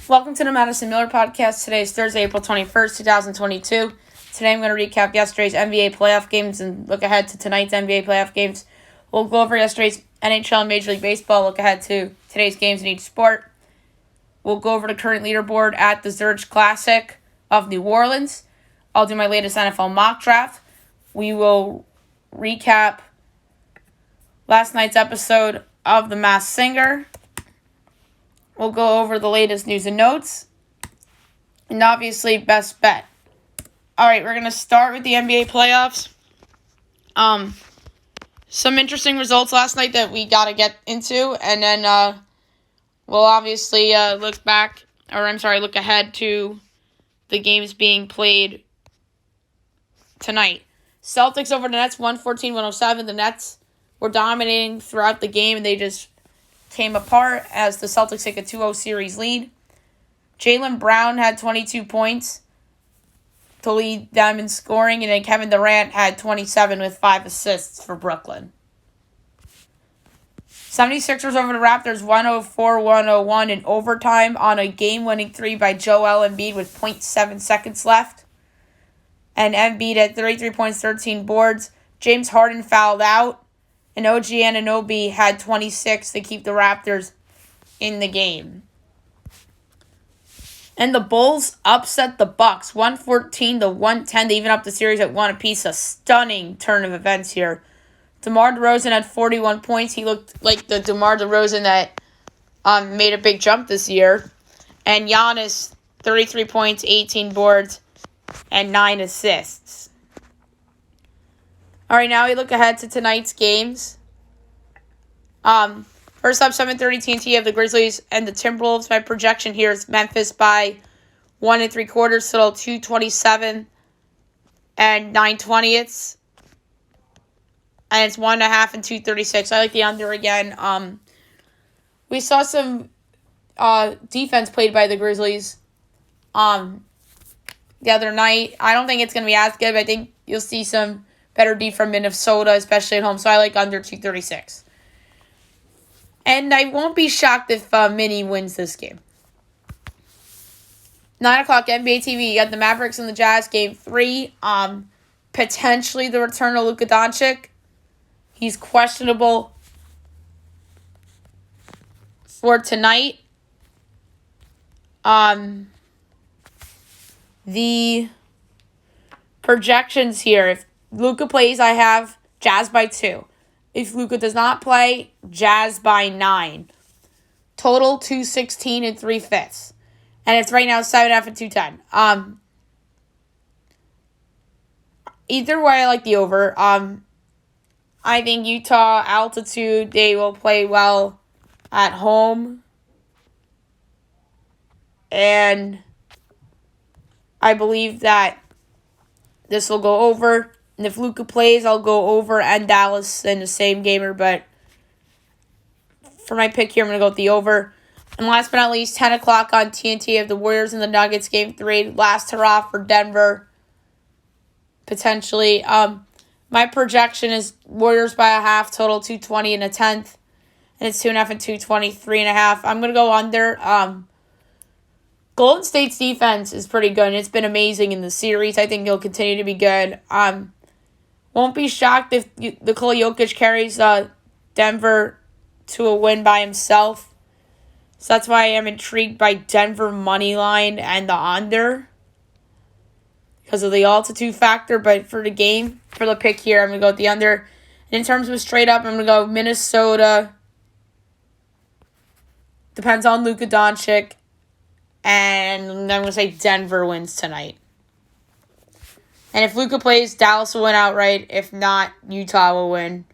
Welcome to the Madison Miller Podcast. Today is Thursday, April 21st, 2022. Today I'm going to recap yesterday's NBA playoff games and look ahead to tonight's NBA playoff games. We'll go over yesterday's NHL and Major League Baseball, look ahead to today's games in each sport. We'll go over the current leaderboard at the Zurich Classic of New Orleans. I'll do my latest NFL mock draft. We will recap last night's episode of The Masked Singer. We'll go over the latest news and notes. And obviously, best bet. All right, we're going to start with the NBA playoffs. Some interesting results last night that we got to get into. And then we'll obviously look ahead to the games being played tonight. Celtics over the Nets, 114-107. The Nets were dominating throughout the game, and they just came apart as the Celtics take a 2-0 series lead. Jaylen Brown had 22 points to lead them in scoring, and then Kevin Durant had 27 with 5 assists for Brooklyn. 76ers over the Raptors, 104-101 in overtime on a game-winning three by Joel Embiid with 0.7 seconds left. And Embiid had 33 points, 13 boards. James Harden fouled out. And OG Anunoby had 26 to keep the Raptors in the game. And the Bulls upset the Bucks, 114-110. They even up the series at 1 apiece. A stunning turn of events here. DeMar DeRozan had 41 points. He looked like the DeMar DeRozan that made a big jump this year. And Giannis, 33 points, 18 boards, and 9 assists. All right, now we look ahead to tonight's games. First up, 7:30 TNT have the Grizzlies and the Timberwolves. My projection here is Memphis by 1 3/4, total 227 and 9/20. And it's 1.5 and 236. I like the under again. We saw some defense played by the Grizzlies the other night. I don't think it's going to be as good, but I think you'll see some better D from Minnesota, especially at home. So I like under 236. And I won't be shocked if Minnie wins this game. 9 o'clock NBA TV. You got the Mavericks and the Jazz, Game 3. Potentially the return of Luka Doncic. He's questionable for tonight. The projections here. If Luka plays, I have Jazz by 2. If Luka does not play, Jazz by 9. Total 216 and 3/5. And it's right now 7.5 and 210. Either way, I like the over. I think Utah altitude, they will play well at home. And I believe that this will go over. And if Luka plays, I'll go over and Dallas in the same gamer. But for my pick here, I'm going to go with the over. And last but not least, 10 o'clock on TNT of the Warriors and the Nuggets, Game 3. Last hurrah for Denver, potentially. My projection is Warriors by a half, total 220 and a 10th. And it's 2.5 and 223.5. I'm going to go under. Golden State's defense is pretty good, and it's been amazing in the series. I think it'll continue to be good. Won't be shocked if Nikola Jokic carries Denver to a win by himself. So that's why I am intrigued by Denver money line and the under because of the altitude factor. But for the game, for the pick here, I'm going to go with the under. And in terms of straight up, I'm going to go Minnesota. Depends on Luka Doncic. And I'm going to say Denver wins tonight. And if Luka plays, Dallas will win outright. If not, Utah will win.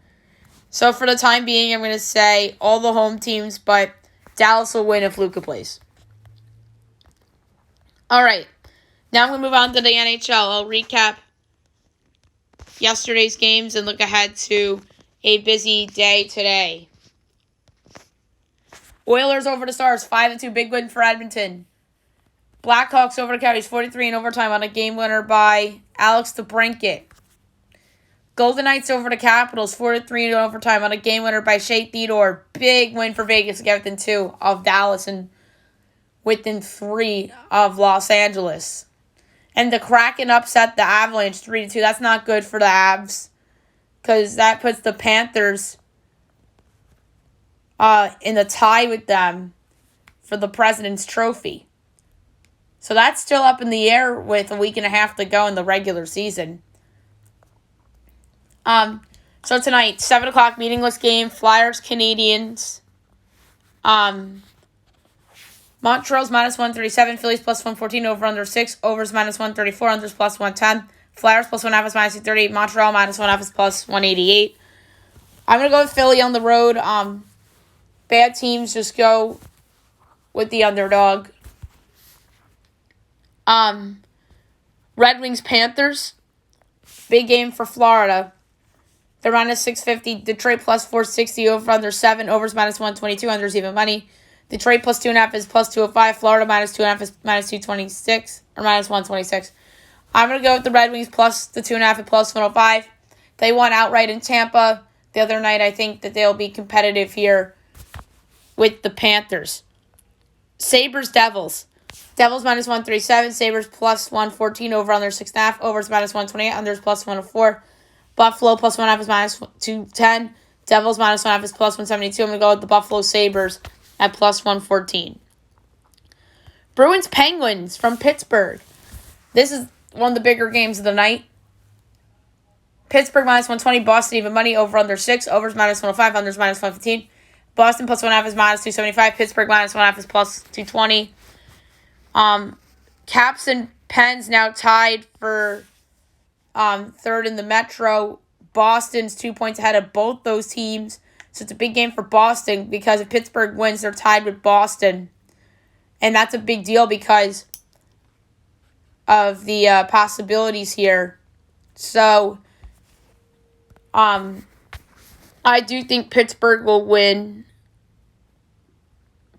So for the time being, I'm going to say all the home teams, but Dallas will win if Luka plays. All right. Now I'm going to move on to the NHL. I'll recap yesterday's games and look ahead to a busy day today. Oilers over the Stars, 5-2, big win for Edmonton. Blackhawks over the Coyotes, 43 in overtime on a game winner by Alex DeBrincat. Golden Knights over the Capitals, 4-3 in overtime on a game winner by Shea Theodore. Big win for Vegas against 2 of Dallas. And within 3 of Los Angeles. And the Kraken upset the Avalanche 3-2. That's not good for the Avs, because that puts the Panthers in the tie with them for the President's Trophy. So that's still up in the air with a week and a half to go in the regular season. So tonight, 7 o'clock, meaningless game, Flyers, Canadiens. Montreal's minus 137, Phillies plus 114, over under 6, overs minus 134, unders plus 110. Flyers plus 1.5 is minus 230, Montreal minus 1.5 is plus 188. I'm going to go with Philly on the road. Bad teams just go with the underdog. Red Wings, Panthers. Big game for Florida. They're minus 650. Detroit plus 460. Over under 7. Overs minus 122. Unders even money. Detroit plus 2.5 is plus 205. Florida minus 2.5 is minus 226. Or minus 126. I'm going to go with the Red Wings plus the 2.5 at plus 105. They won outright in Tampa the other night. I think that they'll be competitive here with the Panthers. Sabres, Devils. Devils minus 137. Sabres plus 114. Over under 6.5. Overs minus 128. Unders plus 104. Buffalo plus 1.5 is minus 210. Devils minus 1.5 is plus 172. I'm going to go with the Buffalo Sabres at plus 114. Bruins, Penguins from Pittsburgh. This is one of the bigger games of the night. Pittsburgh minus 120. Boston even money. Over under 6. Overs minus 105. Unders minus 115. Boston plus 1.5 is minus 275. Pittsburgh minus 1.5 is plus 220. Caps and Pens now tied for third in the Metro. Boston's 2 points ahead of both those teams. So it's a big game for Boston, because if Pittsburgh wins, they're tied with Boston. And that's a big deal because of the possibilities here. So I do think Pittsburgh will win,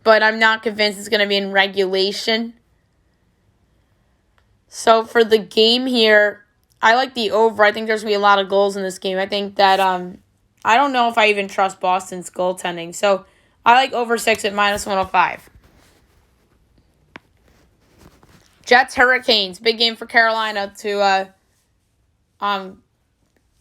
but I'm not convinced it's going to be in regulation. So for the game here, I like the over. I think there's going to be a lot of goals in this game. I think that I don't know if I even trust Boston's goaltending. So I like over 6 at minus 105. Jets, Hurricanes. Big game for Carolina to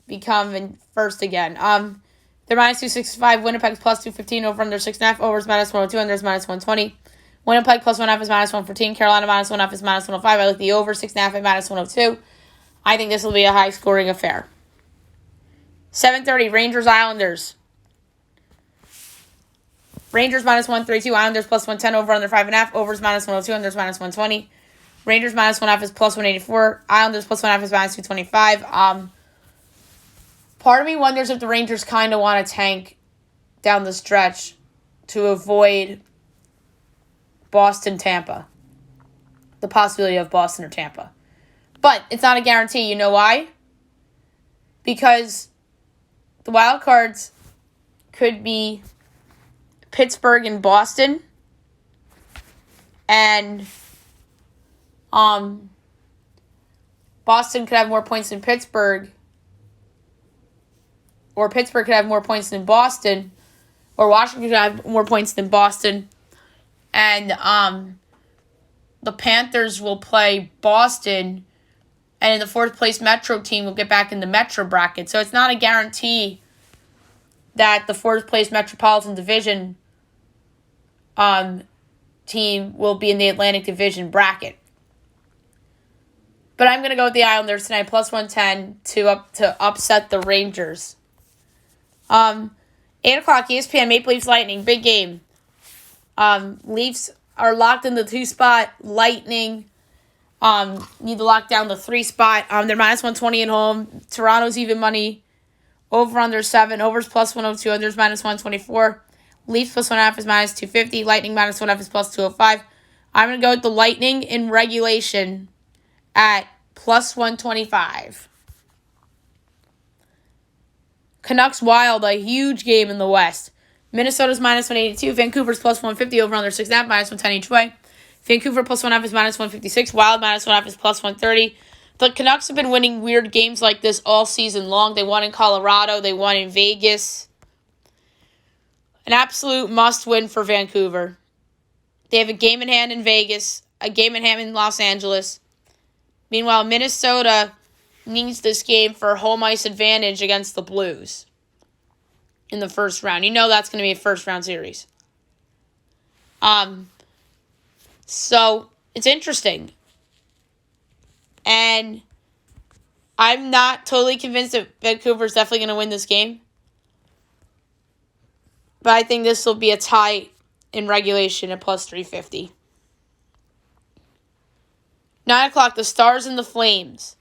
become in first again. They're minus 265. Winnipeg's plus 215. Over under 6.5. Overs minus 102. Unders minus 120. Winnipeg plus 1.5 is minus 114. Carolina minus 1.5 is minus 105. I like the over 6.5 at minus 102. I think this will be a high-scoring affair. 7:30, Rangers, Islanders. Rangers minus 132. Islanders plus 110. Over under 5.5. Overs minus 102. Unders minus 120. Rangers minus 1.5 is plus 184. Islanders plus 1.5 is minus 225. Part of me wonders if the Rangers kind of want to tank down the stretch to avoid Boston, Tampa. The possibility of Boston or Tampa. But it's not a guarantee. You know why? Because the wild cards could be Pittsburgh and Boston. And Boston could have more points than Pittsburgh. Or Pittsburgh could have more points than Boston. Or Washington could have more points than Boston. And the Panthers will play Boston. And the fourth place Metro team will get back in the Metro bracket. So it's not a guarantee that the fourth place Metropolitan Division team will be in the Atlantic Division bracket. But I'm going to go with the Islanders tonight, plus 110 to upset the Rangers. 8 o'clock, ESPN, Maple Leafs, Lightning, big game. Leafs are locked in the 2 spot. Lightning need to lock down the 3 spot. They're minus 120 at home. Toronto's even money. Over under 7. Overs plus 102. Unders minus 124. Leafs plus 1.5 is minus 250. Lightning minus 1.5 is plus 205. I'm going to go with the Lightning in regulation at plus 125. Canucks, Wild, a huge game in the West. Minnesota's minus 182. Vancouver's plus 150. Over under 6.5, minus 110 each way. Vancouver plus 1.5 is minus 156. Wild minus 1.5 is plus 130. The Canucks have been winning weird games like this all season long. They won in Colorado. They won in Vegas. An absolute must-win for Vancouver. They have a game in hand in Vegas, a game in hand in Los Angeles. Meanwhile, Minnesota needs this game for home ice advantage against the Blues in the first round. You know that's going to be a first-round series. So it's interesting. And I'm not totally convinced that Vancouver's definitely going to win this game. But I think this will be a tie in regulation at plus 350. 9 o'clock, the Stars and the Flames.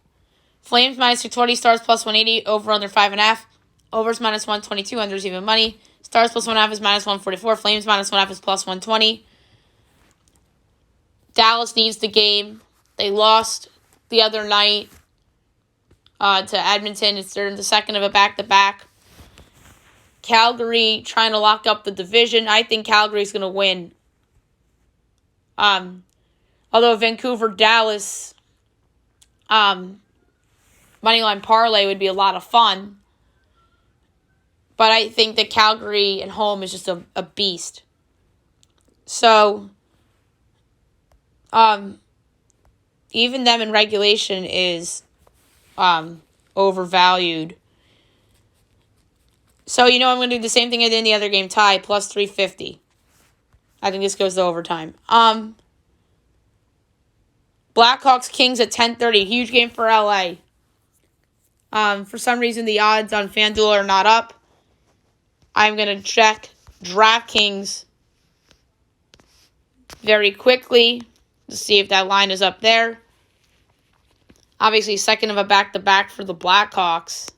Flames minus 220, Stars plus 180, over under 5.5. Overs minus 122, unders even money. Stars plus 1.5 is minus 144. Flames minus 1.5 is plus 120. Dallas needs the game. They lost the other night to Edmonton. They're in the second of a back-to-back. Calgary trying to lock up the division. I think Calgary's going to win. Although Vancouver-Dallas moneyline parlay would be a lot of fun. But I think that Calgary at home is just a beast. So, even them in regulation is overvalued. So, I'm going to do the same thing I did in the other game. Tie, plus 350. I think this goes to overtime. Blackhawks Kings at 10:30. Huge game for LA. For some reason, the odds on FanDuel are not up. I'm going to check DraftKings very quickly to see if that line is up there. Obviously, second of a back-to-back for the Blackhawks.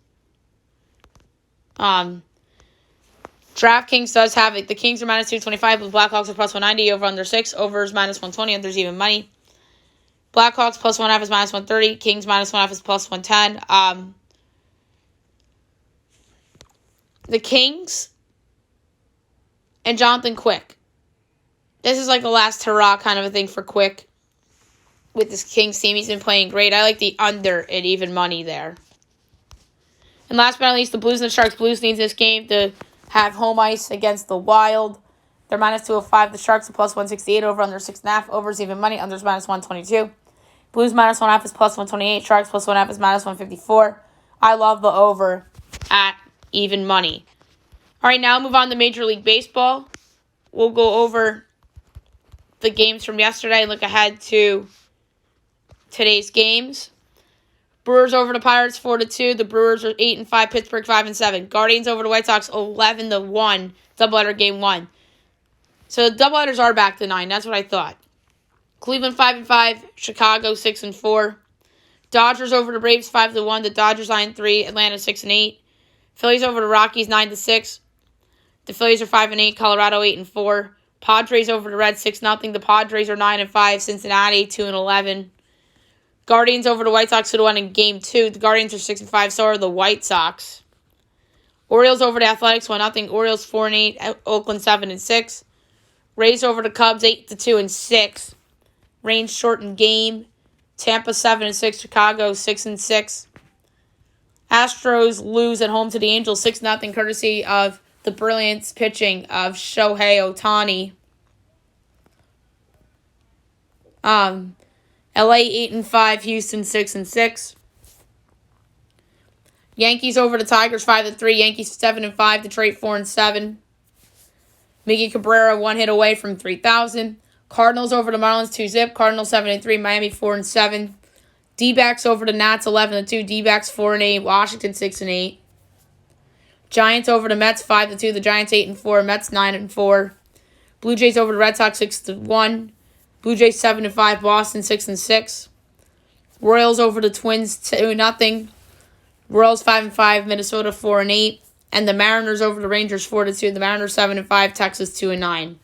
DraftKings does have it. The Kings are minus 225, but the Blackhawks are plus 190, over under 6. Over is minus 120, unders even money. Blackhawks plus 1.5 is minus 130. Kings minus 1.5 is plus 110. The Kings and Jonathan Quick. This is like a last hurrah kind of a thing for Quick with this Kings team. He's been playing great. I like the under at even money there. And last but not least, the Blues and the Sharks. Blues needs this game to have home ice against the Wild. They're minus 205. The Sharks are plus 168. Over under 6.5. Overs even money. Unders minus 122. Blues minus 1.5 is plus 128. Sharks plus 1.5 is minus 154. I love the over at even money. All right, now move on to Major League Baseball. We'll go over the games from yesterday and look ahead to today's games. Brewers over the Pirates 4-2. The Brewers are 8-5. Pittsburgh 5-7. Guardians over the White Sox 11-1. Doubleheader game 1. So the doubleheaders are back to 9. That's what I thought. Cleveland 5-5. Chicago 6-4. Dodgers over the Braves 5-1. The Dodgers 9-3. Atlanta 6-8. Phillies over the Rockies 9-6. The Phillies are 5-8. Colorado 8-4. Padres over the Reds 6-0. The Padres are 9-5. Cincinnati 2-11. Guardians over the White Sox 2-1 in Game 2. The Guardians are 6-5. So are the White Sox. Orioles over the Athletics 1-0. Orioles 4-8. Oakland 7-6. Rays over the Cubs 8-2-6. Range shortened game. Tampa 7-6. Chicago 6-6. Astros lose at home to the Angels 6-0, courtesy of the brilliant pitching of Shohei Ohtani. LA 8-5, Houston 6-6. Yankees over the Tigers 5-3. Yankees 7-5. Detroit 4-7. Miggy Cabrera 1 hit away from 3,000. Cardinals over the Marlins 2-0. Cardinals 7-3. Miami 4-7. D-backs over the Nats 11-2. D-backs 4-8. Washington 6-8. Giants over the Mets 5-2. The Giants 8-4. Mets 9-4. Blue Jays over the Red Sox 6-1. Blue Jays 7-5. Boston 6-6. Royals over the Twins 2-0. Royals 5-5. Minnesota 4-8. And the Mariners over the Rangers 4-2. The Mariners 7-5. Texas 2-9.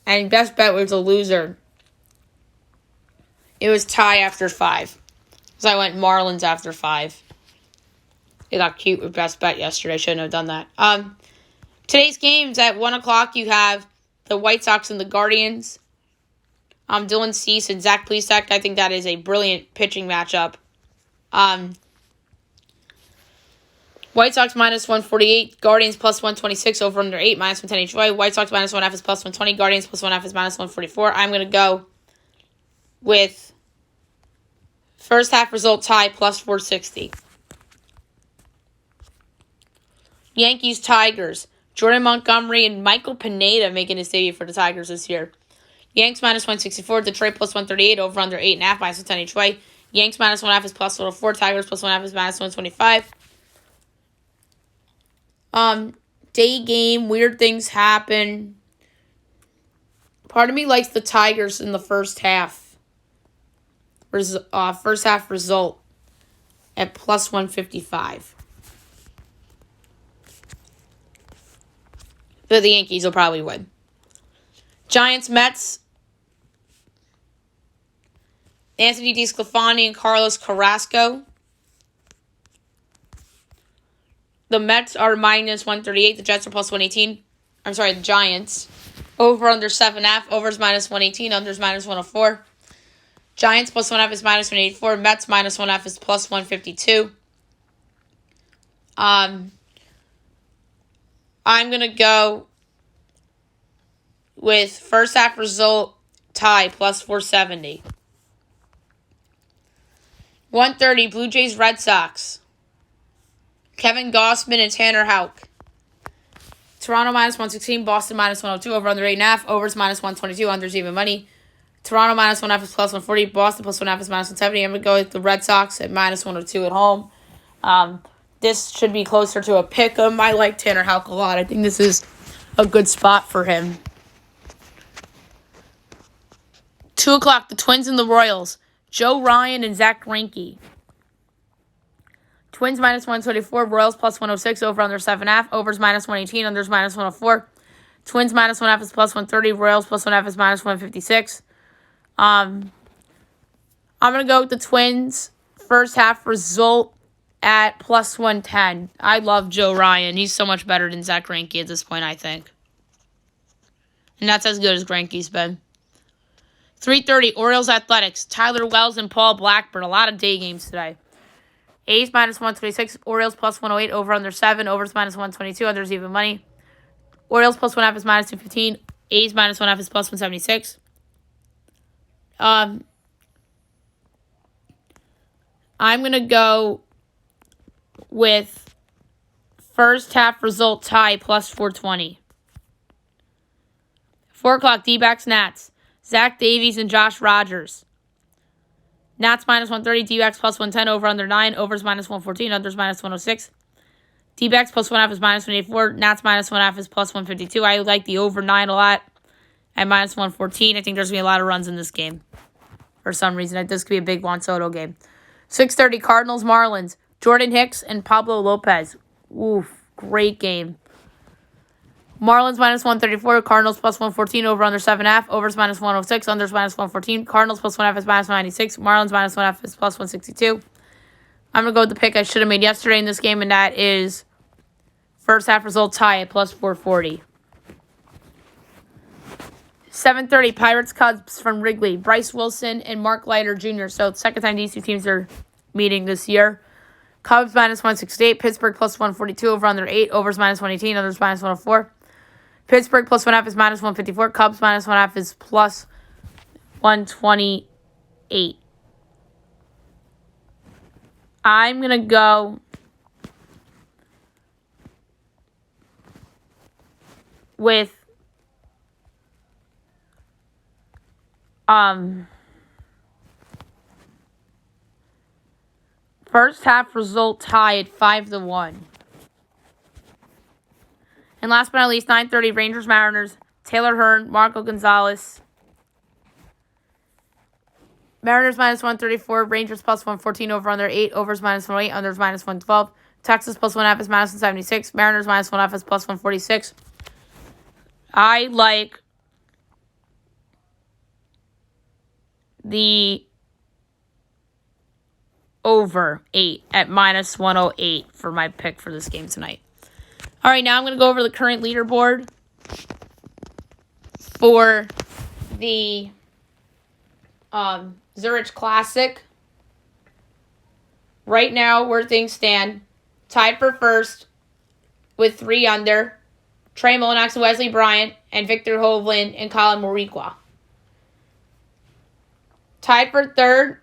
And best bet was a loser. It was tie after 5. So I went Marlins after 5. It got cute with best bet yesterday. I shouldn't have done that. Today's games at 1 o'clock, you have the White Sox and the Guardians. Dylan Cease and Zach Plesac. I think that is a brilliant pitching matchup. 1 White Sox minus 148. Guardians plus 126. Over under 8 minus 110 each way. White Sox minus 1/2 is plus 120. Guardians plus 1/2 is minus 144. I'm going to go with first half result tie plus 460. Yankees Tigers. Jordan Montgomery and Michael Pineda making his debut for the Tigers this year. Yanks minus 164. Detroit plus 138. Over under 8.5 minus 110 each way. Yanks minus 1/2 is plus 104. Tigers plus 1/2 is minus 125. Day game, weird things happen. Part of me likes the Tigers in the first half. First half result at plus 155. But the Yankees will probably win. Giants, Mets. Anthony DeSclafani and Carlos Carrasco. The Mets are minus 138. The Jets are plus 118. I'm sorry, the Giants. Over under 7.5. Overs minus 118. Unders minus 104. Giants plus 1/2 is minus 184. Mets minus 1/2 is plus 152. I'm going to go with first half result tie plus 470. 130, Blue Jays Red Sox. Kevin Gausman and Tanner Houck. Toronto minus 116, Boston minus 102, over under 8.5, overs minus 122, unders even money. Toronto minus 1/2 is plus 140, Boston plus 1/2 is minus 170. I'm going to go with the Red Sox at minus 102 at home. This should be closer to a pick 'em. I like Tanner Houck a lot. I think this is a good spot for him. 2 o'clock, the Twins and the Royals. Joe Ryan and Zach Greinke. Twins minus 124, Royals plus 106, over under 7.5, overs minus 118, unders minus 104. Twins minus 1/2 is plus 130, Royals plus 1/2 is minus 156. I'm going to go with the Twins first half result at plus 110. I love Joe Ryan. He's so much better than Zach Greinke at this point, I think. And that's as good as Greinke's been. 3:30, Orioles Athletics. Tyler Wells and Paul Blackburn. A lot of day games today. A's minus 126, Orioles plus 108, over under 7, overs minus 122, unders even money. Orioles plus 1/2 is minus 215, A's minus 1/2 is plus 176. I'm going to go with first half result tie plus 420. 4 o'clock, D-backs Nats. Zach Davies and Josh Rogers. Nats minus 130, D-backs plus 110, over under 9, overs minus 114, unders minus 106. D-backs plus 1/2 is minus 184, Nats minus 1/2 is plus 152. I like the over 9 a lot at minus 114. I think there's going to be a lot of runs in this game for some reason. This could be a big Juan Soto game. 6:30, Cardinals Marlins. Jordan Hicks and Pablo Lopez. Oof, great game. Marlins minus 134, Cardinals plus 114, over under 7.5, overs minus 106, unders minus 114. Cardinals plus 1/2 is minus 196, Marlins minus 1/2 is plus 162. I'm going to go with the pick I should have made yesterday in this game, and that is first half result tie at plus 440. 7:30, Pirates Cubs from Wrigley. Bryce Wilson and Mark Leiter Jr. So, second time these two teams are meeting this year. Cubs minus 168, Pittsburgh plus 142, over under 8, overs minus 118, unders minus 104. Pittsburgh plus 1/2 is minus 154. Cubs minus 1/2 is plus 128. I'm going to go with first half result tie at 5-1. And last but not least, 9:30, Rangers Mariners. Taylor Hearn, Marco Gonzalez. Mariners minus 134, Rangers plus 114, over under 8, overs minus 108, unders minus 112. Texas plus 1/2 is minus 176. Mariners minus 1/2 is plus 146. I like the over 8 at minus 108 for my pick for this game tonight. All right, now I'm going to go over the current leaderboard for the Zurich Classic. Right now, where things stand, Tied for first with 3 under, Trey Mullinax and Wesley Bryant, and Victor Hovland and Colin Morikwa. Tied for third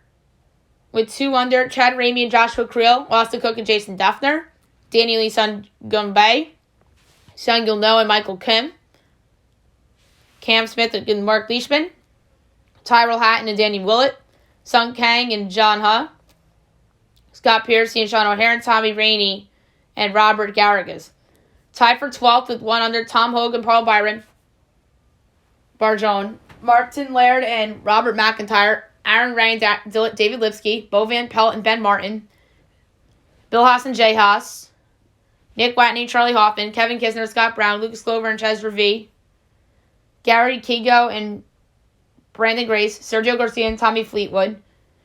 with 2 under, Chad Ramey and Joshua Creel, Austin Cook and Jason Duffner, Danny Lee Sun Gumbay, Sung Gil No and Michael Kim, Cam Smith and Mark Leishman, Tyrell Hatton and Danny Willett, Sung Kang and John Huh, Scott Piercy and Sean O'Hare, and Tommy Rainey and Robert Garrigas. Tied for 12th with 1 under, Tom Hogan, Paul Byron, Barjone, Martin Laird and Robert McIntyre, Aaron Ray and David Lipsky, Bo Van Pelt and Ben Martin, Bill Haas and Jay Haas, Nick Watney, Charlie Hoffman, Kevin Kisner, Scott Brown, Lucas Glover and Ches Ravi, Gary Kigo and Brandon Grace, Sergio Garcia and Tommy Fleetwood,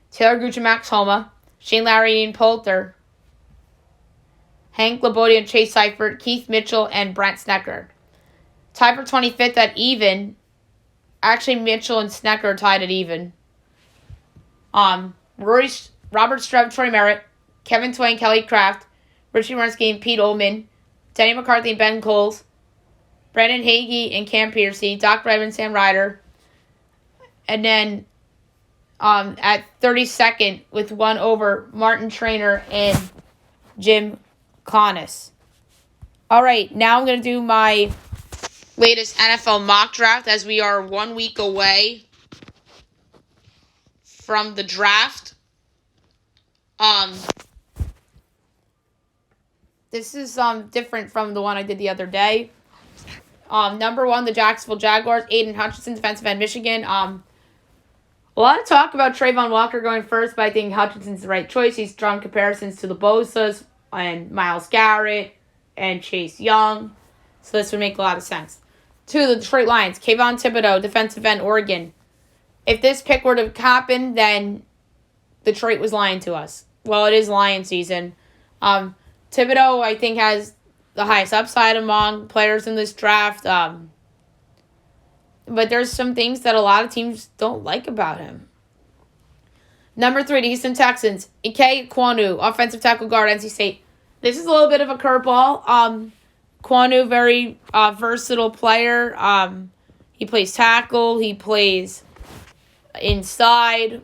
Taylor Gooch and Max Homa, Shane Larry and Poulter, Hank Labodi and Chase Seifert, Keith Mitchell and Brent Snecker. Tied for 25th at even. Actually, Mitchell and Snecker tied at even. Robert Streb, Troy Merritt, Kevin Twain, Kelly Kraft, Richie Murski and Pete Ullman, Denny McCarthy and Ben Coles, Brandon Hagee and Cam Piercy, Doc Redmond, Sam Ryder, and then at 32nd with 1 over, Martin Trainer and Jim Conness. All right, now I'm going to do my latest NFL mock draft as we are 1 week away from the draft. This is different from the one I did the other day. Number 1, the Jacksonville Jaguars, Aiden Hutchinson, defensive end, Michigan. A lot of talk about Trayvon Walker going first, but I think Hutchinson's the right choice. He's drawn comparisons to the Bosas and Myles Garrett and Chase Young, so this would make a lot of sense. 2, the Detroit Lions, Kayvon Thibodeau, defensive end, Oregon. If this pick were to happen, then Detroit was lying to us. Well, it is Lion season. Thibodeau, I think, has the highest upside among players in this draft. But there's some things that a lot of teams don't like about him. Number 3, the Houston Texans, Ike Kwonu, offensive tackle guard, NC State. This is a little bit of a curveball. Kwonu, very versatile player. He plays tackle. He plays inside.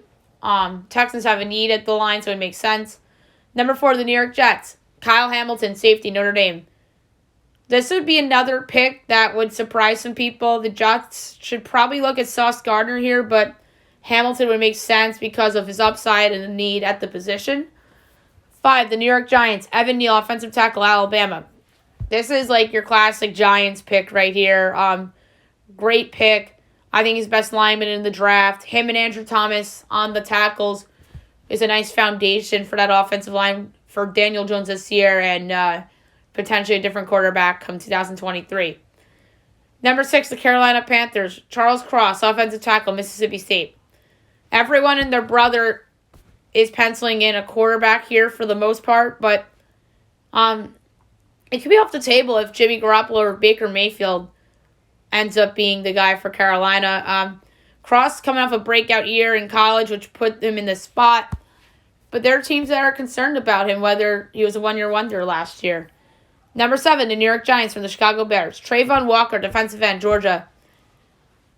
Texans have a need at the line, so it makes sense. Number 4, the New York Jets, Kyle Hamilton, safety, Notre Dame. This would be another pick that would surprise some people. The Jets should probably look at Sauce Gardner here, but Hamilton would make sense because of his upside and the need at the position. 5, the New York Giants, Evan Neal, offensive tackle, Alabama. This is like your classic Giants pick right here. Great pick. I think he's best lineman in the draft. Him and Andrew Thomas on the tackles is a nice foundation for that offensive line for Daniel Jones this year and potentially a different quarterback come 2023. Number 6, the Carolina Panthers, Charles Cross, offensive tackle, Mississippi State. Everyone and their brother is penciling in a quarterback here for the most part, but it could be off the table if Jimmy Garoppolo or Baker Mayfield ends up being the guy for Carolina. Cross coming off a breakout year in college, which put him in the spot, but there are teams that are concerned about him, whether he was a one-year wonder last year. Number 7, the New York Giants from the Chicago Bears, Trayvon Walker, defensive end, Georgia.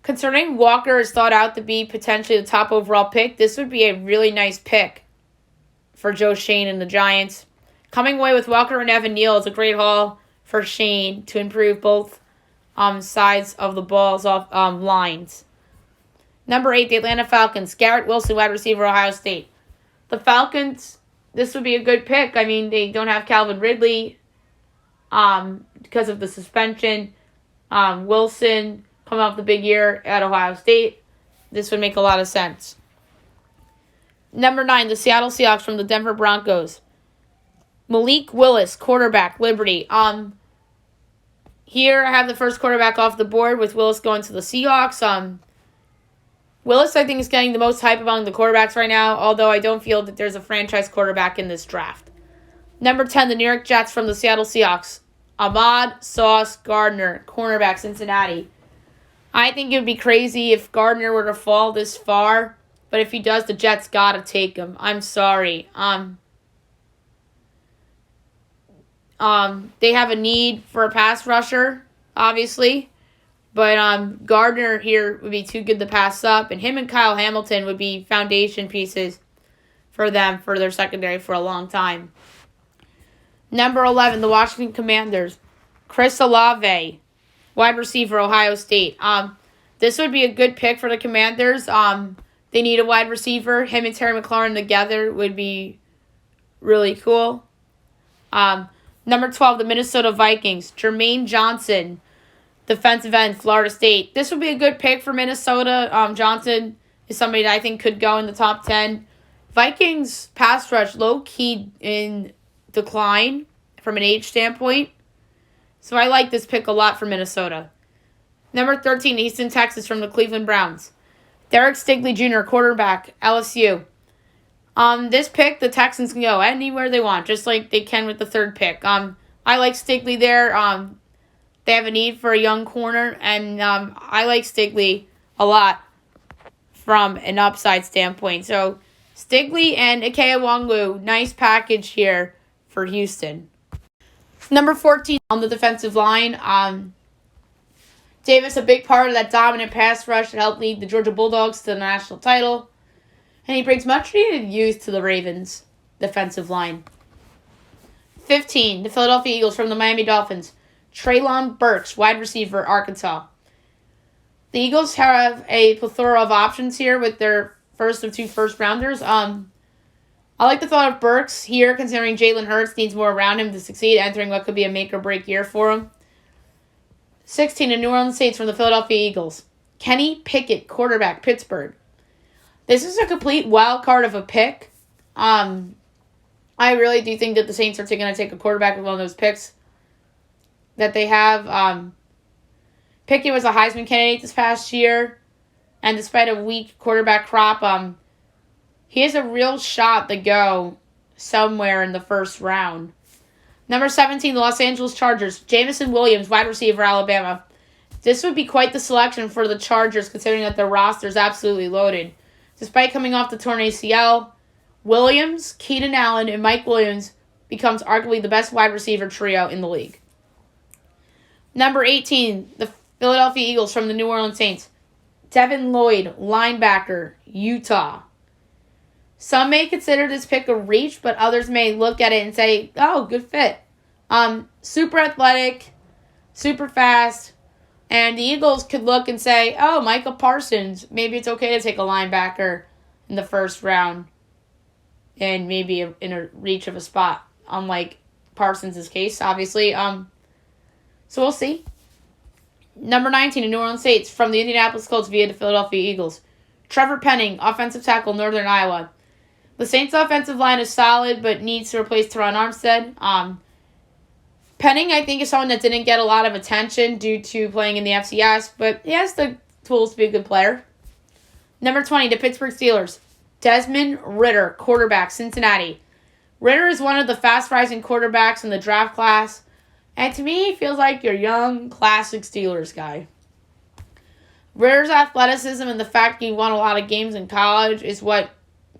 Concerning Walker is thought out to be potentially the top overall pick, this would be a really nice pick for Joe Shane and the Giants. Coming away with Walker and Evan Neal is a great haul for Shane to improve both sides of the ball's off lines. Number 8, the Atlanta Falcons, Garrett Wilson, wide receiver, Ohio State. The Falcons, this would be a good pick. I mean, they don't have Calvin Ridley because of the suspension. Wilson coming off the big year at Ohio State. This would make a lot of sense. Number 9, the Seattle Seahawks from the Denver Broncos. Malik Willis, quarterback, Liberty. Here I have the first quarterback off the board with Willis going to the Seahawks. Willis, I think, is getting the most hype among the quarterbacks right now, although I don't feel that there's a franchise quarterback in this draft. Number 10, the New York Jets from the Seattle Seahawks. Ahmad Sauce Gardner, cornerback, Cincinnati. I think it would be crazy if Gardner were to fall this far, but if he does, the Jets gotta take him. I'm sorry. They have a need for a pass rusher, obviously. But Gardner here would be too good to pass up. And him and Kyle Hamilton would be foundation pieces for them for their secondary for a long time. Number 11, the Washington Commanders. Chris Olave, wide receiver, Ohio State. This would be a good pick for the Commanders. They need a wide receiver. Him and Terry McLaurin together would be really cool. Number 12, the Minnesota Vikings. Jermaine Johnson, defensive end, Florida State. This would be a good pick for Minnesota. Johnson is somebody that I think could go in the top 10. Vikings pass rush low-key in decline from an age standpoint. So I like this pick a lot for Minnesota. Number 13, Houston, Texas, from the Cleveland Browns. Derek Stingley Jr., quarterback, LSU. This pick, the Texans can go anywhere they want, just like they can with the third pick. I like Stingley there. They have a need for a young corner, and I like Stingley a lot from an upside standpoint. So Stingley and Ike Nwangwu, nice package here for Houston. Number 14 on the defensive line. Davis, a big part of that dominant pass rush that helped lead the Georgia Bulldogs to the national title. And he brings much needed youth to the Ravens defensive line. 15, the Philadelphia Eagles from the Miami Dolphins. Treylon Burks, wide receiver, Arkansas. The Eagles have a plethora of options here with their first of two first-rounders. I like the thought of Burks here, considering Jalen Hurts needs more around him to succeed, entering what could be a make-or-break year for him. 16, the New Orleans Saints from the Philadelphia Eagles. Kenny Pickett, quarterback, Pittsburgh. This is a complete wild card of a pick. I really do think that the Saints are going to take a quarterback with one of those picks that they have. Pickett was a Heisman candidate this past year, and despite a weak quarterback crop, he has a real shot to go somewhere in the first round. Number 17, the Los Angeles Chargers. Jamison Williams, wide receiver, Alabama. This would be quite the selection for the Chargers, considering that their roster is absolutely loaded. Despite coming off the torn ACL, Williams, Keenan Allen, and Mike Williams becomes arguably the best wide receiver trio in the league. Number 18, the Philadelphia Eagles from the New Orleans Saints. Devin Lloyd, linebacker, Utah. Some may consider this pick a reach, but others may look at it and say, oh, good fit. Super athletic, super fast, and the Eagles could look and say, oh, Micah Parsons, maybe it's okay to take a linebacker in the first round and maybe in a reach of a spot, unlike Parsons' case, obviously. So we'll see. Number 19, the New Orleans Saints from the Indianapolis Colts via the Philadelphia Eagles. Trevor Penning, offensive tackle, Northern Iowa. The Saints' offensive line is solid, but needs to replace Teron Armstead. Penning, I think, is someone that didn't get a lot of attention due to playing in the FCS, but he has the tools to be a good player. Number 20, the Pittsburgh Steelers. Desmond Ridder, quarterback, Cincinnati. Ridder is one of the fast-rising quarterbacks in the draft class, and to me, he feels like your young, classic Steelers guy. Ridder's athleticism and the fact he won a lot of games in college is what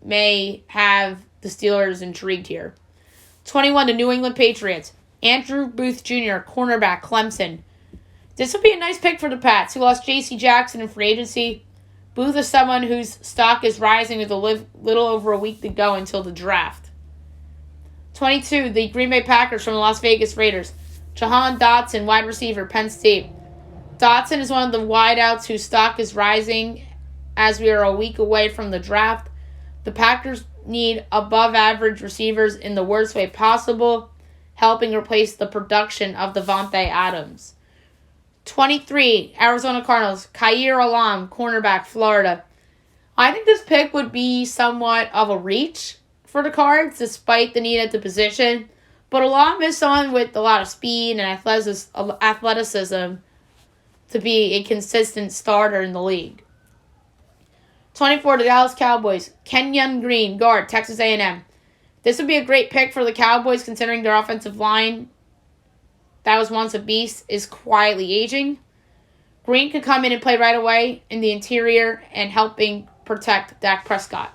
may have the Steelers intrigued here. 21, the New England Patriots. Andrew Booth Jr., cornerback, Clemson. This will be a nice pick for the Pats, who lost J.C. Jackson in free agency. Booth is someone whose stock is rising with a little over a week to go until the draft. 22, the Green Bay Packers from the Las Vegas Raiders. Jahan Dotson, wide receiver, Penn State. Dotson is one of the wideouts whose stock is rising as we are a week away from the draft. The Packers need above-average receivers in the worst way possible, helping replace the production of Devontae Adams. 23, Arizona Cardinals, Khair Alam, cornerback, Florida. I think this pick would be somewhat of a reach for the Cards, despite the need at the position. But Alam is someone with a lot of speed and athleticism to be a consistent starter in the league. 24, the Dallas Cowboys. Kenyon Green, guard, Texas A&M. This would be a great pick for the Cowboys, considering their offensive line, that was once a beast, is quietly aging. Green could come in and play right away in the interior and helping protect Dak Prescott.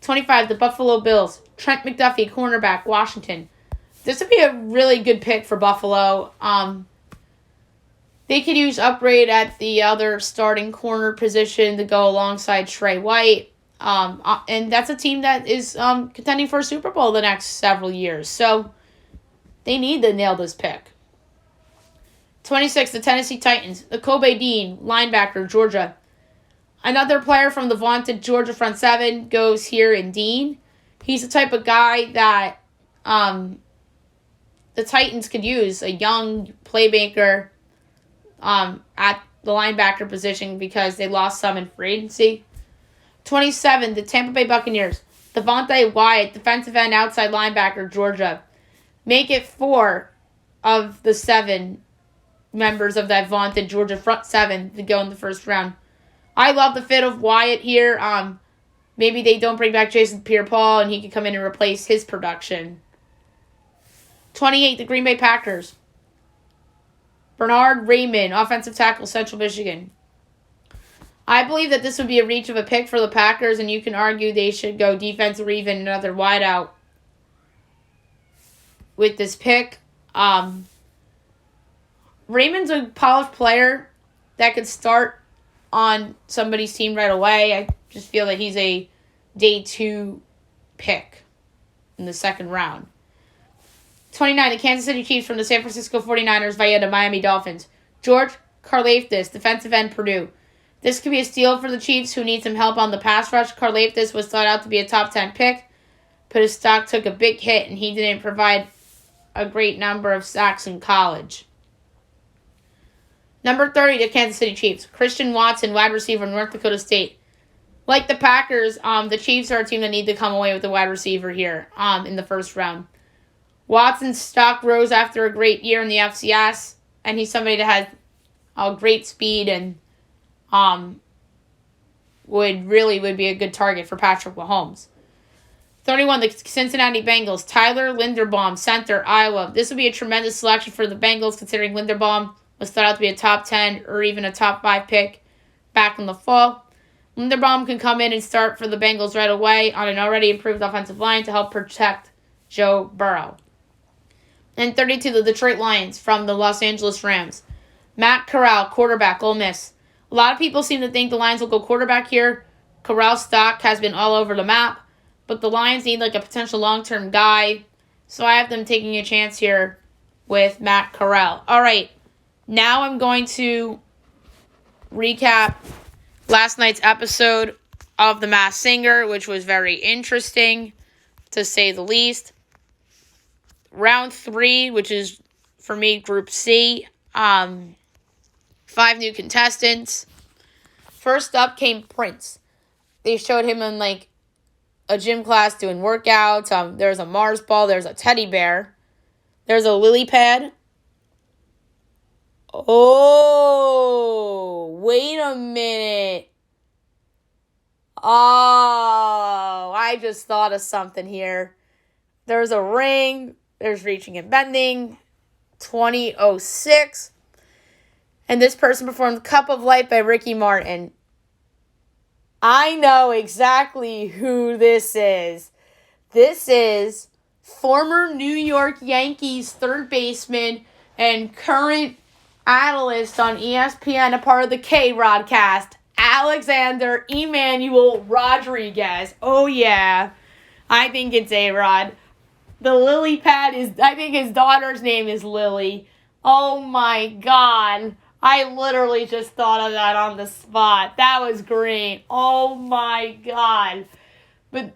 25, the Buffalo Bills. Trent McDuffie, cornerback, Washington. This would be a really good pick for Buffalo. They could use upgrade at the other starting corner position to go alongside Trey White. And that's a team that is contending for a Super Bowl the next several years. So they need to nail this pick. 26, the Tennessee Titans. The Kobe Dean, linebacker, Georgia. Another player from the vaunted Georgia front seven goes here in Dean. He's the type of guy that the Titans could use, a young playmaker at the linebacker position because they lost some in free agency. 27, the Tampa Bay Buccaneers. Devontae Wyatt, defensive end, outside linebacker, Georgia. Make it 4 of the 7 members of that vaunted Georgia front 7 to go in the first round. I love the fit of Wyatt here. Maybe they don't bring back Jason Pierre-Paul and he can come in and replace his production. 28, the Green Bay Packers. Bernard Raymond, offensive tackle, Central Michigan. I believe that this would be a reach of a pick for the Packers, and you can argue they should go defense or even another wideout with this pick. Raymond's a polished player that could start on somebody's team right away. I just feel that he's a day 2 pick in the second round. 29, the Kansas City Chiefs from the San Francisco 49ers via the Miami Dolphins. George Karlaftis, defensive end, Purdue. This could be a steal for the Chiefs, who need some help on the pass rush. Karlaftis was thought out to be a top 10 pick, but his stock took a big hit, and he didn't provide a great number of sacks in college. Number 30, the Kansas City Chiefs. Christian Watson, wide receiver, North Dakota State. Like the Packers, the Chiefs are a team that need to come away with a wide receiver here in the first round. Watson's stock rose after a great year in the FCS, and he's somebody that has great speed and would be a good target for Patrick Mahomes. 31, the Cincinnati Bengals. Tyler Linderbaum, center, Iowa. This would be a tremendous selection for the Bengals, considering Linderbaum was thought out to be a top 10 or even a top 5 pick back in the fall. Linderbaum can come in and start for the Bengals right away on an already improved offensive line to help protect Joe Burrow. And 32, the Detroit Lions from the Los Angeles Rams. Matt Corral, quarterback, Ole Miss. A lot of people seem to think the Lions will go quarterback here. Corral's stock has been all over the map, but the Lions need like a potential long-term guy, so I have them taking a chance here with Matt Corral. All right, now I'm going to recap last night's episode of The Masked Singer, which was very interesting, to say the least. Round 3, which is, for me, Group C. 5 new contestants. First up came Prince. They showed him in, like, a gym class doing workouts. There's a Mars ball. There's a teddy bear. There's a lily pad. Oh, wait a minute. Oh, I just thought of something here. There's a ring. There's reaching and bending. 2006. And this person performed Cup of Life by Ricky Martin. I know exactly who this is. This is former New York Yankees third baseman and current analyst on ESPN, a part of the K-Rod cast, Alexander Emmanuel Rodriguez. Oh, yeah. I think it's A-Rod. The lily pad I think his daughter's name is Lily. Oh, my God. I literally just thought of that on the spot. That was great. Oh, my God. But,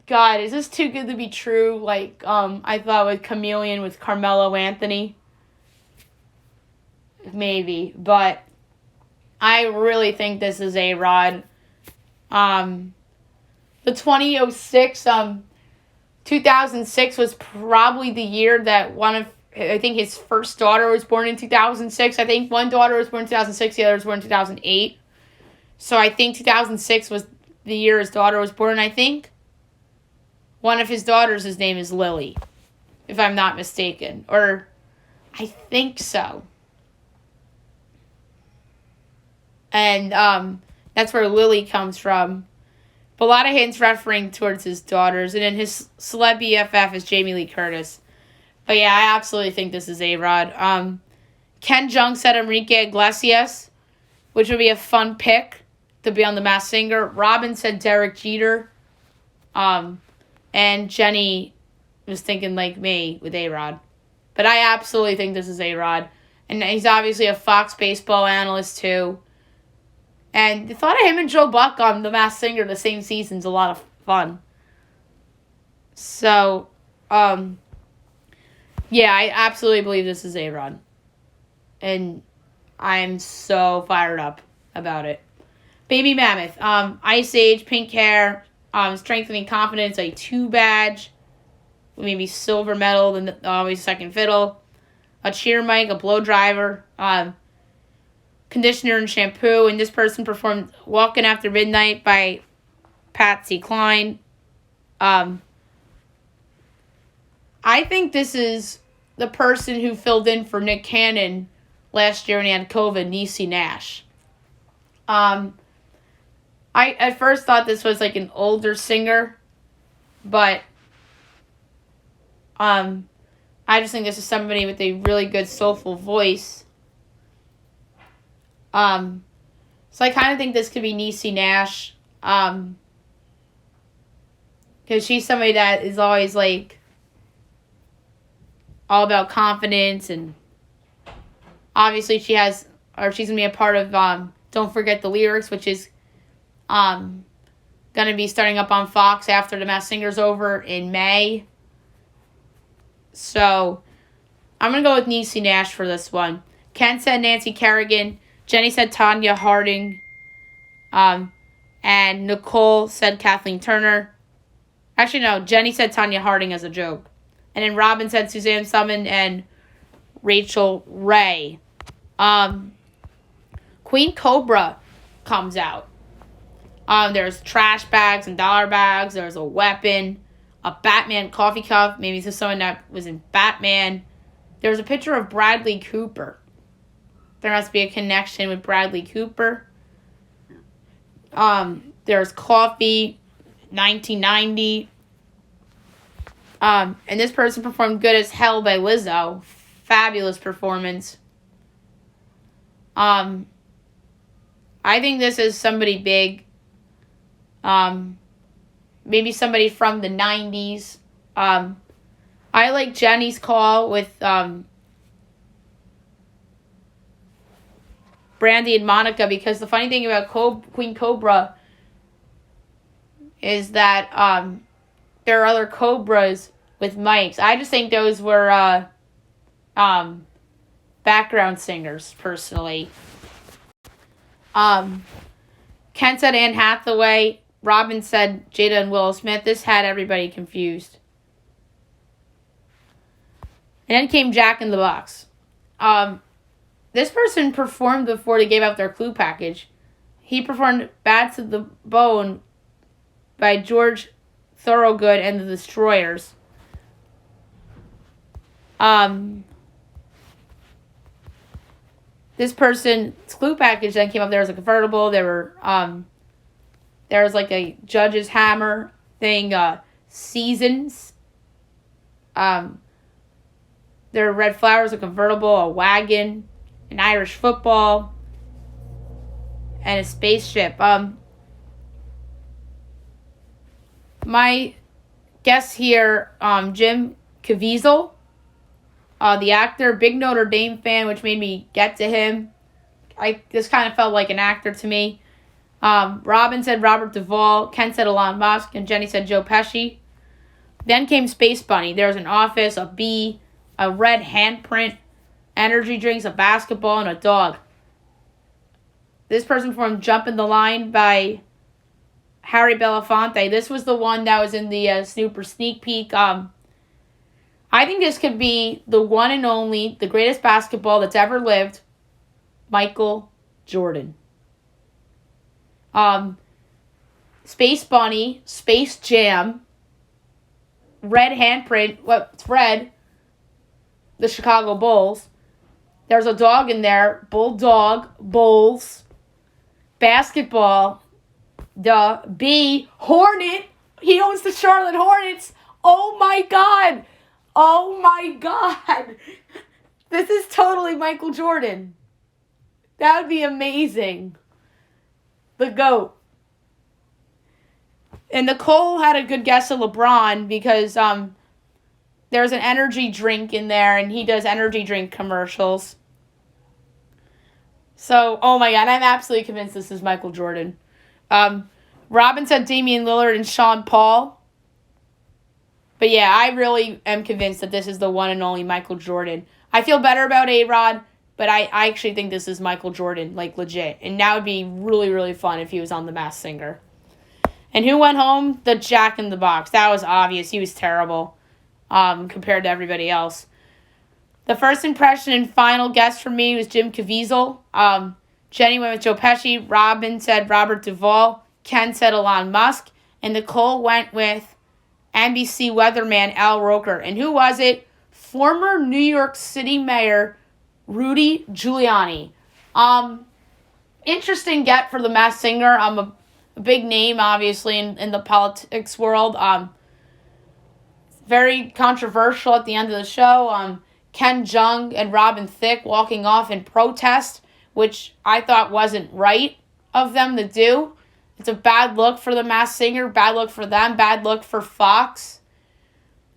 God, is this too good to be true? Like, I thought with Chameleon with Carmelo Anthony. Maybe. But I really think this is A-Rod. The 2006, 2006 was probably the year that I think his first daughter was born in 2006. I think one daughter was born in 2006, the other was born in 2008. So I think 2006 was the year his daughter was born. I think one of his daughters, his name is Lily, if I'm not mistaken. Or I think so. And that's where Lily comes from. But a lot of hints referring towards his daughters. And then his celeb BFF is Jamie Lee Curtis. But yeah, I absolutely think this is A-Rod. Ken Jung said Enrique Iglesias, which would be a fun pick to be on The Masked Singer. Robin said Derek Jeter. And Jenny was thinking like me with A-Rod. But I absolutely think this is A-Rod. And he's obviously a Fox baseball analyst too. And the thought of him and Joe Buck on The Masked Singer the same season is a lot of fun. So, yeah, I absolutely believe this is A-Rod. And I'm so fired up about it. Baby Mammoth. Ice Age, pink hair, strengthening confidence, a 2 badge, maybe silver medal, then always second fiddle, a cheer mic, a blow dryer, conditioner and shampoo, and this person performed Walking After Midnight by Patsy Cline. I think this is the person who filled in for Nick Cannon last year when he had COVID, Niecy Nash. I at first thought this was like an older singer, but I just think this is somebody with a really good soulful voice. So I kind of think this could be Niecy Nash, because she's somebody that is always like all about confidence, and obviously she's gonna be a part of Don't Forget the Lyrics, which is gonna be starting up on Fox after The Masked Singer's over in May. So I'm gonna go with Niecy Nash for this one. Ken said Nancy Kerrigan. Jenny said Tanya Harding. And Nicole said Kathleen Turner. Actually, no, Jenny said Tanya Harding as a joke. And then Robin said Suzanne Summon and Rachel Ray. Queen Cobra comes out. There's trash bags and dollar bags. There's a weapon, a Batman coffee cup. Maybe it's someone that was in Batman. There's a picture of Bradley Cooper. There must be a connection with Bradley Cooper. There's coffee, 1990. And this person performed Good as Hell by Lizzo. Fabulous performance. I think this is somebody big. Maybe somebody from the 90s. I like Jenny's call with Brandy and Monica, because the funny thing about Queen Cobra is that there are other Cobras with mics. I just think those were background singers, personally. Ken said Anne Hathaway. Robin said Jada and Will Smith. This had everybody confused. And then came Jack in the Box. This person performed before they gave out their clue package. He performed Bad to the Bone by George Thorogood and the Destroyers. This person's clue package then came up. There was a convertible. There was like a judge's hammer thing. Seasons. There were red flowers, a convertible, a wagon, an Irish football, and a spaceship. My guess here, Jim Caviezel, the actor, big Notre Dame fan, which made me get to him. This kind of felt like an actor to me. Robin said Robert Duvall. Ken said Elon Musk. And Jenny said Joe Pesci. Then came Space Bunny. There was an office, a bee, a red handprint, energy drinks, a basketball, and a dog. This person performed Jumpin' the Line by Harry Belafonte. This was the one that was in the Snooper sneak peek. I think this could be the one and only, the greatest basketball that's ever lived, Michael Jordan. Space Bunny, Space Jam, red handprint, what's red? The Chicago Bulls. There's a dog in there, Bulldog, Bulls, basketball, B, Hornet. He owns the Charlotte Hornets. Oh my God. Oh my God. This is totally Michael Jordan. That would be amazing. The GOAT. And Nicole had a good guess of LeBron because there's an energy drink in there and he does energy drink commercials. So, oh my God, I'm absolutely convinced this is Michael Jordan. Robin said Damian Lillard and Sean Paul. But yeah, I really am convinced that this is the one and only Michael Jordan. I feel better about A-Rod, but I actually think this is Michael Jordan, like legit. And that would be really, really fun if he was on The Masked Singer. And who went home? The Jack in the Box. That was obvious. He was terrible compared to everybody else. The first impression and final guess for me was Jim Caviezel. Jenny went with Joe Pesci. Robin said Robert Duvall. Ken said Elon Musk. And Nicole went with NBC weatherman Al Roker. And who was it? Former New York City Mayor Rudy Giuliani. Interesting get for The Masked Singer. A big name, obviously, in the politics world. Very controversial at the end of the show. Ken Jeong and Robin Thicke walking off in protest, which I thought wasn't right of them to do. It's a bad look for The Masked Singer, bad look for them, bad look for Fox.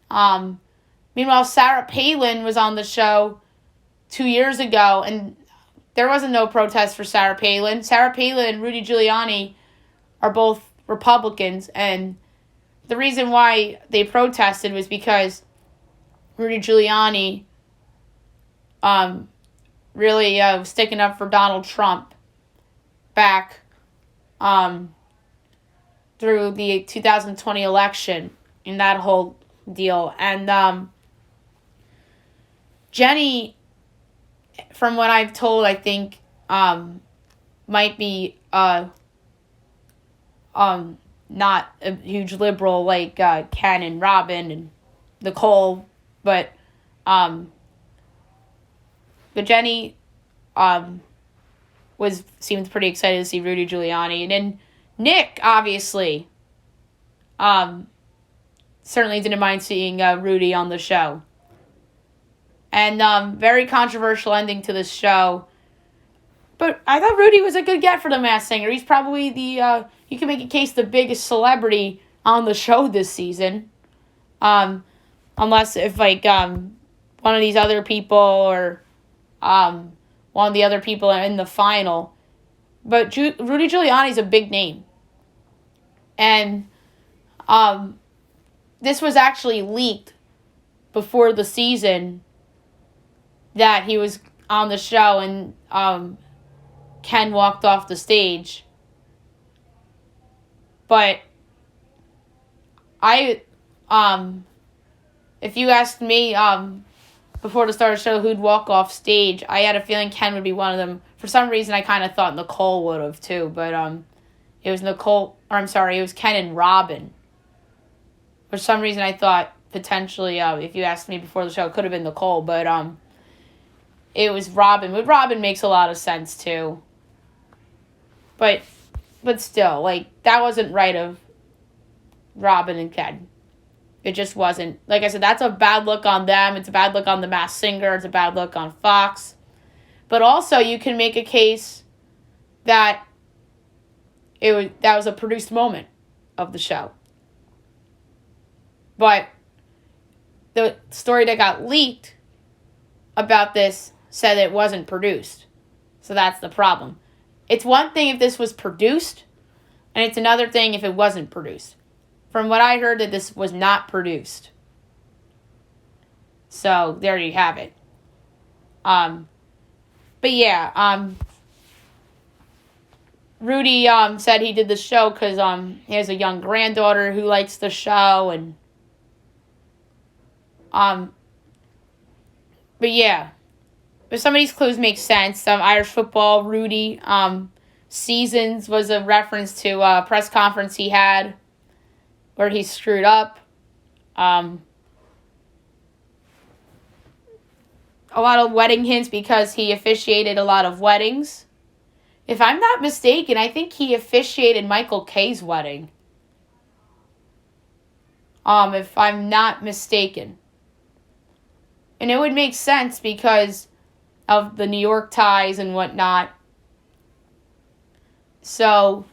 Meanwhile, Sarah Palin was on the show 2 years ago, and there wasn't no protest for Sarah Palin. Sarah Palin and Rudy Giuliani are both Republicans, and the reason why they protested was because Rudy Giuliani really was sticking up for Donald Trump back through the 2020 election and that whole deal. And Jenny, from what I've told, I think might be not a huge liberal like Ken and Robin and Nicole, but Jenny seemed pretty excited to see Rudy Giuliani. And then Nick, obviously, certainly didn't mind seeing Rudy on the show. And very controversial ending to this show. But I thought Rudy was a good get for The Masked Singer. He's probably you can make a case, the biggest celebrity on the show this season. Unless if, like, one of these other people or one of the other people are in the final. But Rudy Giuliani's a big name. And this was actually leaked before the season that he was on the show and Ken walked off the stage. But if you asked me before the start of the show who'd walk off stage, I had a feeling Ken would be one of them. For some reason, I kind of thought Nicole would have too, but it was it was Ken and Robin. For some reason, I thought potentially, if you asked me before the show, it could have been Nicole, but it was Robin. But Robin makes a lot of sense too. But still, like, that wasn't right of Robin and Ken. It just wasn't. Like I said, that's a bad look on them. It's a bad look on The Masked Singer. It's a bad look on Fox. But also, you can make a case that that was a produced moment of the show. But the story that got leaked about this said it wasn't produced. So that's the problem. It's one thing if this was produced, and it's another thing if it wasn't produced. From what I heard, that this was not produced. So there you have it. But yeah, Rudy said he did the show because he has a young granddaughter who likes the show, and but yeah, but some of these clues make sense. Irish football, Rudy, Seasons was a reference to a press conference he had where he screwed up. A lot of wedding hints because he officiated a lot of weddings. If I'm not mistaken, I think he officiated Michael K's wedding. If I'm not mistaken. And it would make sense because of the New York ties and whatnot. So,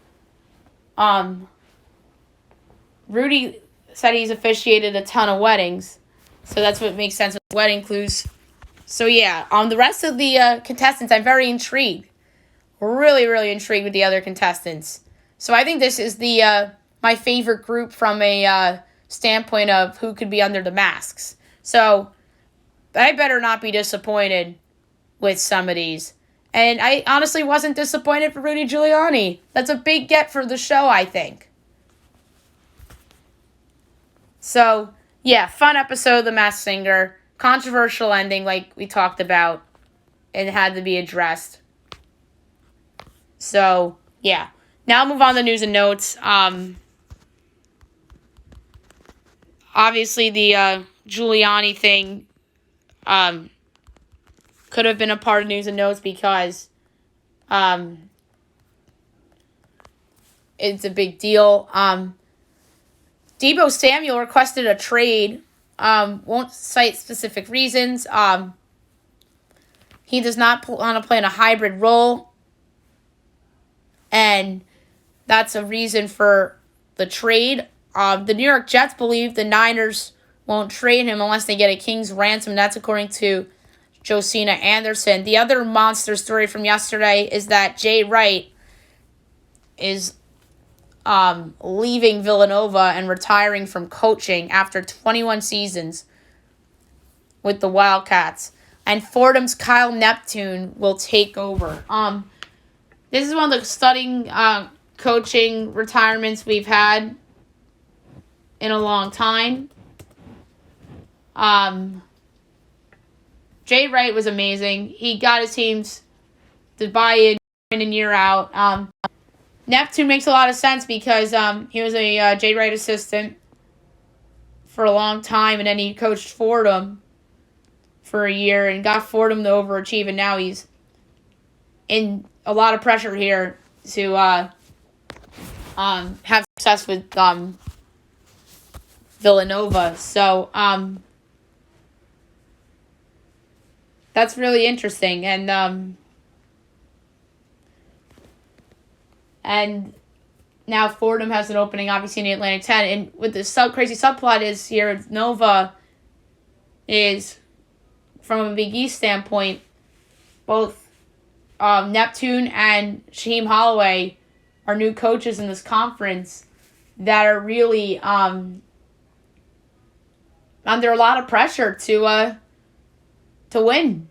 Rudy said he's officiated a ton of weddings. So that's what makes sense with wedding clues. So, yeah, the rest of the contestants, I'm very intrigued. Really, really intrigued with the other contestants. So I think this is the my favorite group from a standpoint of who could be under the masks. So I better not be disappointed with some of these. And I honestly wasn't disappointed for Rudy Giuliani. That's a big get for the show, I think. So, yeah, fun episode of The Masked Singer. Controversial ending like we talked about. It had to be addressed. So, yeah. Now I'll move on to news and notes. Obviously, the Giuliani thing could have been a part of news and notes because it's a big deal. Deebo Samuel requested a trade. Won't cite specific reasons. He does not want to play in a hybrid role. And that's a reason for the trade. The New York Jets believe the Niners won't trade him unless they get a king's ransom. That's according to Josina Anderson. The other monster story from yesterday is that Jay Wright is leaving Villanova and retiring from coaching after 21 seasons with the Wildcats. And Fordham's Kyle Neptune will take over. This is one of the stunning coaching retirements we've had in a long time. Jay Wright was amazing. He got his teams to buy in year in, year out. Neptune makes a lot of sense because he was a Jay Wright assistant for a long time, and then he coached Fordham for a year and got Fordham to overachieve, and now he's in a lot of pressure here to have success with Villanova. So that's really interesting. And now Fordham has an opening, obviously, in the Atlantic 10. And with this crazy subplot is here, Nova is, from a Big East standpoint, both Neptune and Shaheem Holloway are new coaches in this conference that are really under a lot of pressure to win.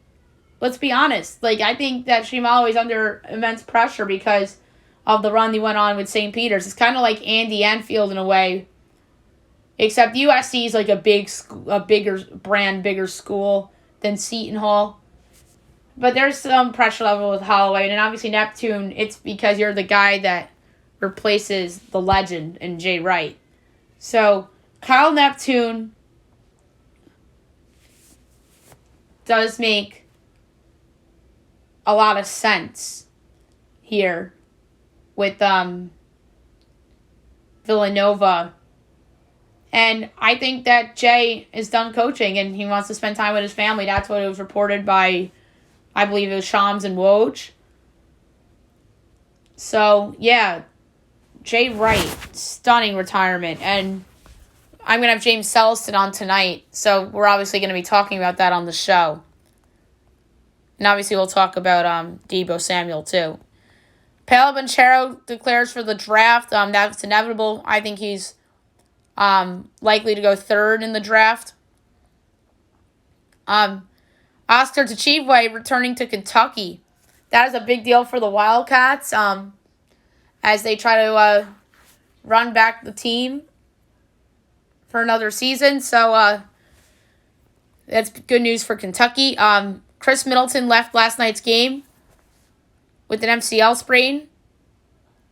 Let's be honest. I think that Shaheem Holloway's under immense pressure because of the run he went on with St. Peter's. It's kind of like Andy Enfield in a way, except USC is like a bigger school than Seton Hall. But there's some pressure level with Holloway. And then obviously Neptune, it's because you're the guy that replaces the legend in Jay Wright. So Kyle Neptune does make a lot of sense here with Villanova. And I think that Jay is done coaching and he wants to spend time with his family. That's what it was reported by, I believe it was Shams and Woj. So, yeah, Jay Wright, stunning retirement. And I'm going to have James Selliston on tonight, so we're obviously going to be talking about that on the show. And obviously we'll talk about Deebo Samuel, too. Palin declares for the draft. That's inevitable. I think he's likely to go third in the draft. Oscar Tshiebwe returning to Kentucky. That is a big deal for the Wildcats as they try to run back the team for another season. So that's good news for Kentucky. Chris Middleton left last night's game with an MCL sprain.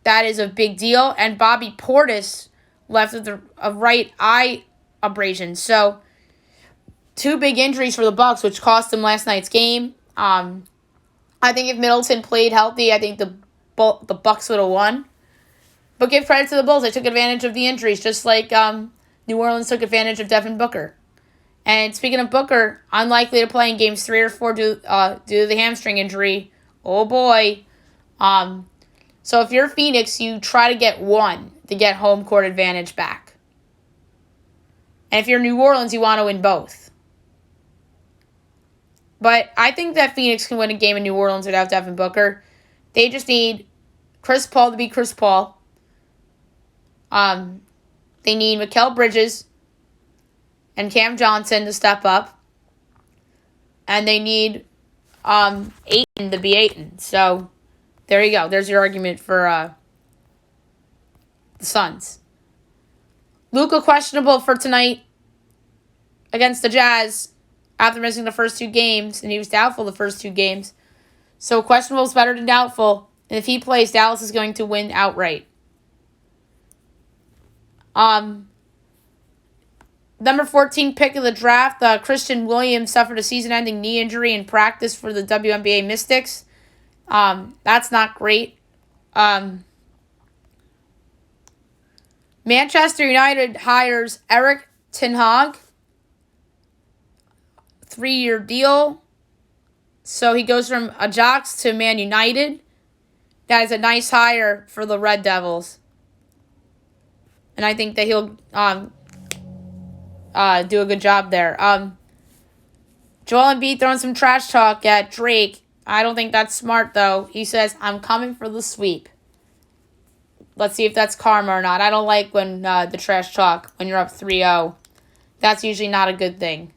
That is a big deal. And Bobby Portis left with a right eye abrasion. So two big injuries for the Bucks, which cost them last night's game. I think if Middleton played healthy, I think the Bucks would have won. But give credit to the Bulls. They took advantage of the injuries, just like New Orleans took advantage of Devin Booker. And speaking of Booker, unlikely to play in games 3 or 4 due to the hamstring injury. Oh boy. So if you're Phoenix, you try to get one to get home court advantage back. And if you're New Orleans, you want to win both. But I think that Phoenix can win a game in New Orleans without Devin Booker. They just need Chris Paul to be Chris Paul. They need Mikal Bridges and Cam Johnson to step up. And they need Ayton to be Ayton. So there you go. There's your argument for the Suns. Luka questionable for tonight against the Jazz after missing the first 2 games, and he was doubtful the first 2 games. So questionable is better than doubtful, and if he plays, Dallas is going to win outright. Number 14 pick of the draft, Christian Williams suffered a season-ending knee injury in practice for the WNBA Mystics. That's not great. Manchester United hires Eric Ten Hag, 3-year deal. So he goes from Ajax to Man United. That is a nice hire for the Red Devils. And I think that he'll do a good job there. Joel Embiid throwing some trash talk at Drake. I don't think that's smart, though. He says, I'm coming for the sweep. Let's see if that's karma or not. I don't like when the trash talk, when you're up 3-0. That's usually not a good thing.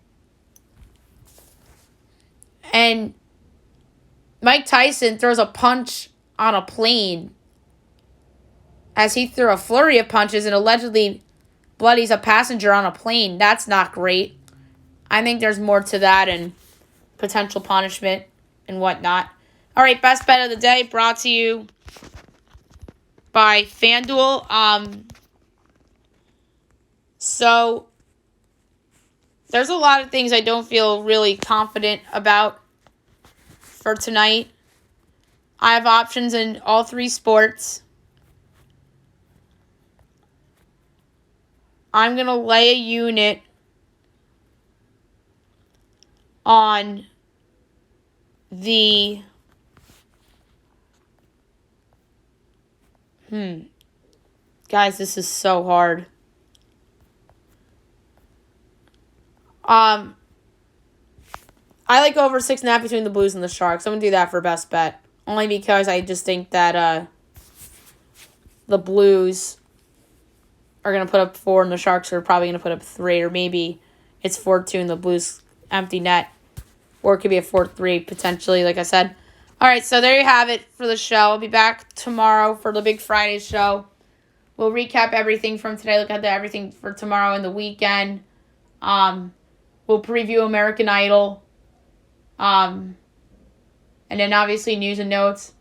And Mike Tyson throws a punch on a plane as he threw a flurry of punches and allegedly bloodies a passenger on a plane. That's not great. I think there's more to that and potential punishment and whatnot. All right, best bet of the day brought to you by FanDuel. So there's a lot of things I don't feel really confident about for tonight. I have options in all 3 sports. I'm going to lay a unit on the Guys, this is so hard. I like over 6.5 between the Blues and the Sharks. I'm going to do that for best bet. Only because I just think that the Blues are going to put up 4 and the Sharks are probably going to put up 3. Or maybe it's 4-2 and the Blues empty net. Or it could be a 4-3 potentially, like I said. All right, so there you have it for the show. I'll be back tomorrow for the Big Friday show. We'll recap everything from today, look at everything for tomorrow and the weekend. We'll preview American Idol. And then obviously news and notes.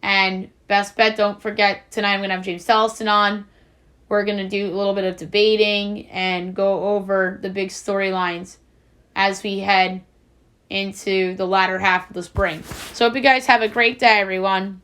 And best bet, don't forget, tonight I'm going to have James Telliston on. We're going to do a little bit of debating and go over the big storylines as we head into the latter half of the spring. So hope you guys have a great day, everyone.